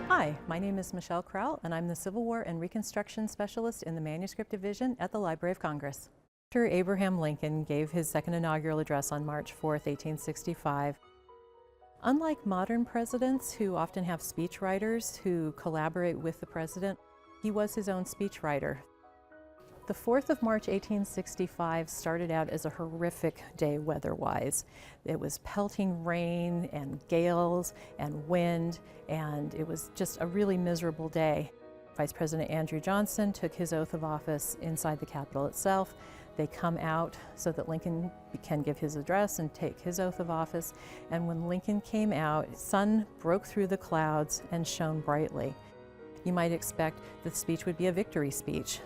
Hi, my name is Michelle Krowl, and I'm the Civil War and Reconstruction Specialist in the Manuscript Division at the Library of Congress. After Abraham Lincoln gave his second inaugural address on March 4, 1865, unlike modern presidents who often have speechwriters who collaborate with the president, he was his own speechwriter. The 4th of March, 1865 started out as a horrific day weather-wise. It was pelting rain and gales and wind, and it was just a really miserable day. Vice President Andrew Johnson took his oath of office inside the Capitol itself. They come out so that Lincoln can give his address and take his oath of office. And when Lincoln came out, the sun broke through the clouds and shone brightly. You might expect the speech would be a victory speech.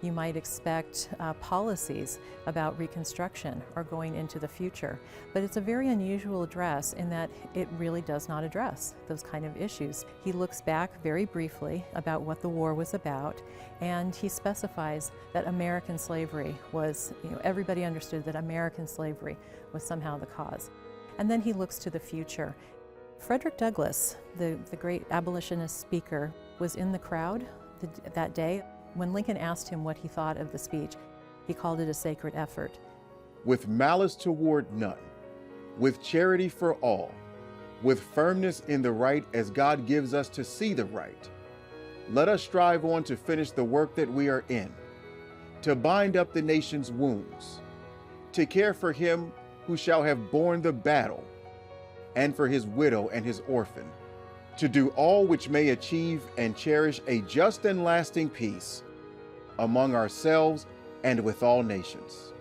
You might expect policies about Reconstruction or going into the future. But it's a very unusual address in that it really does not address those kind of issues. He looks back very briefly about what the war was about, and he specifies that American slavery was, everybody understood that American slavery was somehow the cause. And then he looks to the future. Frederick Douglass, the great abolitionist speaker, was in the crowd that day. When Lincoln asked him what he thought of the speech, he called it a sacred effort. With malice toward none, with charity for all, with firmness in the right as God gives us to see the right, let us strive on to finish the work that we are in, to bind up the nation's wounds, to care for him who shall have borne the battle, and for his widow and his orphan, to do all which may achieve and cherish a just and lasting peace among ourselves and with all nations.